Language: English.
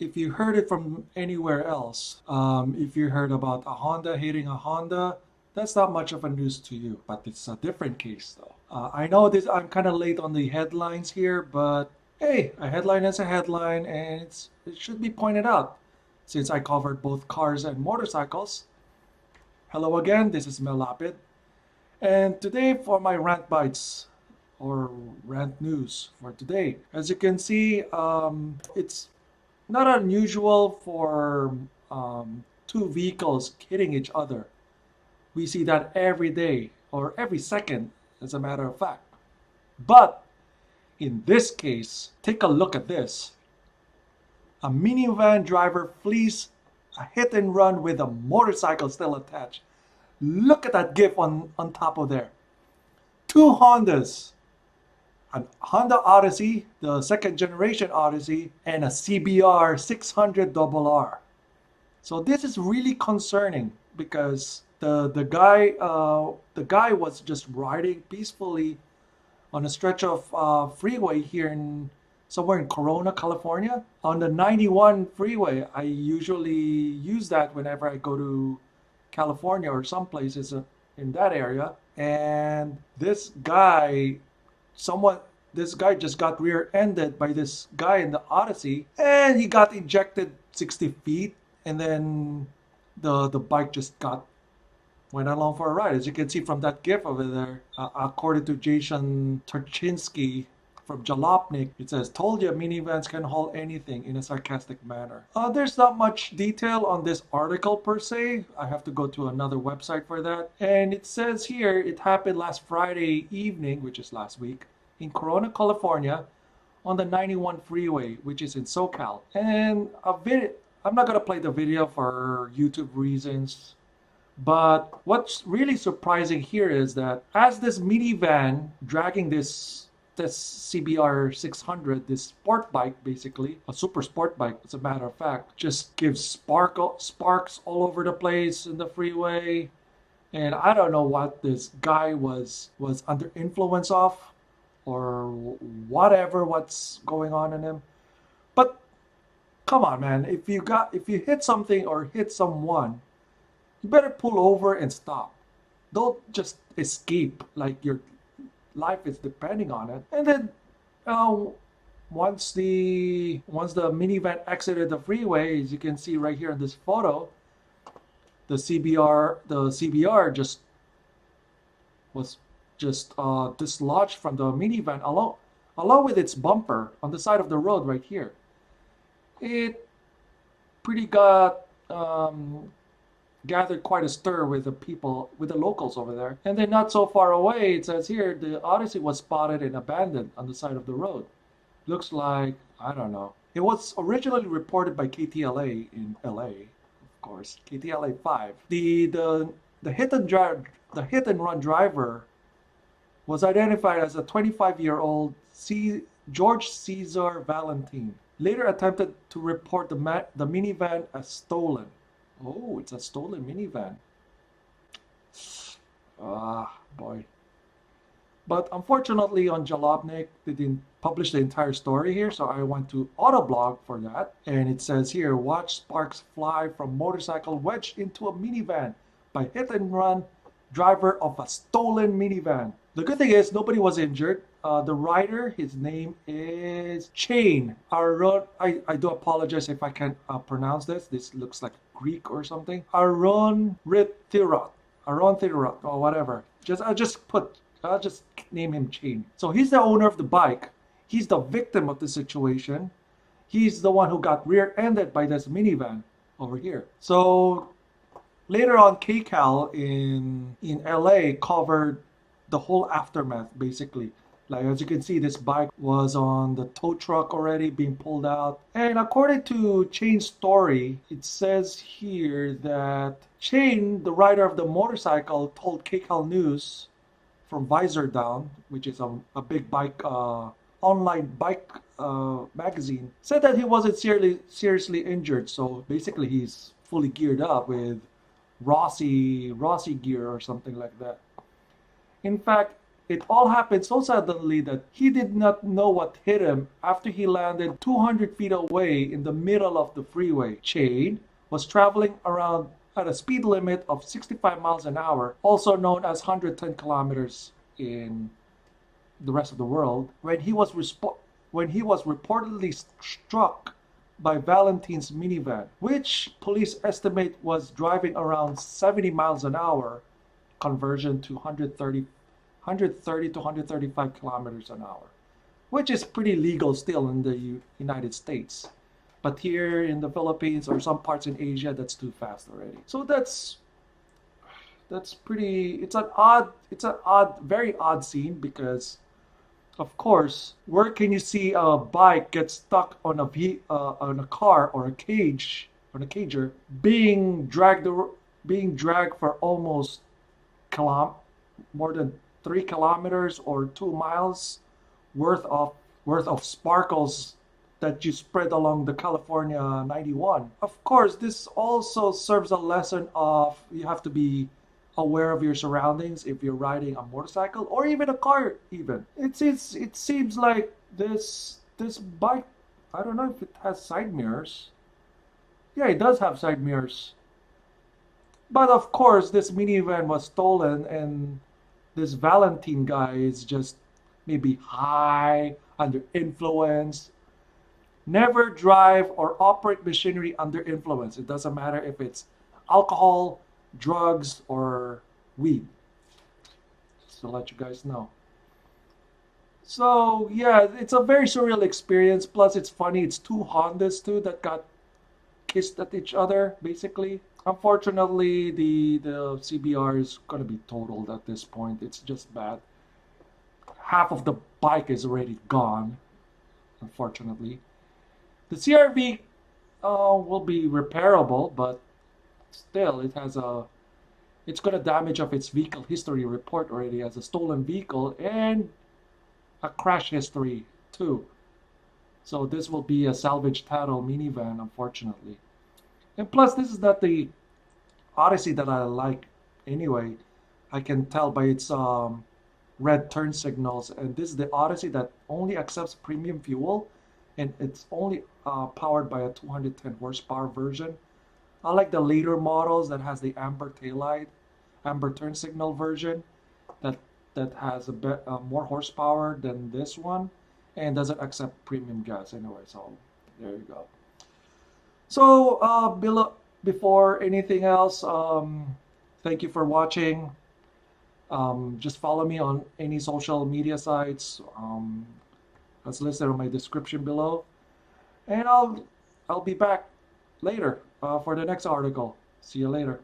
if you heard it from anywhere else, if you heard about a Honda hitting a Honda, that's not much of a news to you. But it's a different case, though. I know this. I'm kind of late on the headlines here, but hey, a headline is a headline, and it should be pointed out. Since I covered both cars and motorcycles. Hello again. This is Mel Lapid, and today for my rant bites or rant news for today. As you can see, it's not unusual for two vehicles hitting each other. We see that every day or every second, as a matter of fact. But in this case, take a look at this. A minivan driver flees a hit and run with a motorcycle still attached. Look at that gif on top of there. Two Hondas, a Honda Odyssey, the second generation Odyssey, and a CBR 600RR. So this is really concerning because the guy was just riding peacefully on a stretch of freeway here in somewhere in Corona, California, on the 91 freeway. I usually use that whenever I go to California or some places in that area. And someone, this guy just got rear-ended by this guy in the Odyssey, and he got ejected 60 feet, and then the bike just got went along for a ride. As you can see from that GIF over there, according to Jason Turchinsky from Jalopnik, it says, "Told you minivans can haul anything," in a sarcastic manner. There's not much detail on this article per se. I have to go to another website for that. And it says here it happened last Friday evening, which is last week, in Corona, California, on the 91 freeway, which is in SoCal. And I'm not gonna play the video for YouTube reasons. But what's really surprising here is that as this minivan dragging this CBR 600, this sport bike, basically a super sport bike, as a matter of fact, just gives sparks all over the place in the freeway. And I don't know what this guy was under influence of, or whatever, what's going on in him. But come on, man, if you hit something or hit someone, you better pull over and stop. Don't just escape like your life is depending on it. And then uh, once the minivan exited the freeway, as you can see right here in this photo, the CBR just was just dislodged from the minivan along with its bumper on the side of the road right here. It pretty got gathered quite a stir with the people, with the locals over there. And then not so far away, it says here, the Odyssey was spotted and abandoned on the side of the road. Looks like, I don't know. It was originally reported by KTLA in LA, of course, KTLA 5. The hit and run driver was identified as a 25-year-old George Cesar Valentin. Later attempted to report the minivan as stolen. Oh, it's a stolen minivan. Ah, boy. But unfortunately, on Jalopnik, they didn't publish the entire story here, so I went to Autoblog for that. And it says here, watch sparks fly from motorcycle wedged into a minivan by hit and run driver of a stolen minivan. The good thing is nobody was injured. The rider, his name is Chain. I do apologize if I can't pronounce this. This looks like Greek or something. Aron Rithirot. Aron Thirot or whatever. I'll just name him Chain. So he's the owner of the bike. He's the victim of the situation. He's the one who got rear-ended by this minivan over here. So later on, KCAL in LA covered the whole aftermath, basically. Like, as you can see, this bike was on the tow truck already being pulled out. And according to Chain's story, it says here that Chain, the rider of the motorcycle, told KCAL News from Visor Down, which is a big bike, online bike magazine, said that he wasn't seriously injured. So basically, he's fully geared up with Rossi gear or something like that. In fact, It all happened so suddenly that he did not know what hit him after he landed 200 feet away in the middle of the freeway. Chade was traveling around at a speed limit of 65 miles an hour, also known as 110 kilometers in the rest of the world, when he was reportedly struck by Valentine's minivan, which police estimate was driving around 70 miles an hour, conversion to 130 to 135 kilometers an hour, which is pretty legal still in the United States. But here in the Philippines or some parts in Asia, that's too fast already. So that's pretty. Very odd scene because, of course, where can you see a bike get stuck on a car or a cage on a cager being dragged for almost kilom more than 3 kilometers or 2 miles worth of sparkles that you spread along the California 91. Of course, this also serves a lesson of you have to be aware of your surroundings if you're riding a motorcycle or even a car even. It seems like this bike, I don't know if it has side mirrors. Yeah, it does have side mirrors. But of course, this minivan was stolen and this Valentine guy is just maybe high, under influence. Never drive or operate machinery under influence. It doesn't matter if it's alcohol, drugs, or weed. Just to let you guys know. So yeah, it's a very surreal experience. Plus, it's funny. It's two Hondas too that got kissed at each other, basically. Unfortunately, the CBR is gonna be totaled at this point. It's just bad. Half of the bike is already gone, unfortunately. The CRV will be repairable, but still, it's gonna damage of its vehicle history report already as a stolen vehicle and a crash history too. So this will be a salvage title minivan, unfortunately. And plus, this is not the Odyssey that I like anyway. I can tell by its red turn signals. And this is the Odyssey that only accepts premium fuel. And it's only powered by a 210 horsepower version. I like the later models that has the amber taillight, amber turn signal version that has a bit more horsepower than this one and doesn't accept premium gas anyway. So there you go. So before anything else, thank you for watching. Just follow me on any social media sites as listed on my description below, and I'll be back later for the next article. See you later.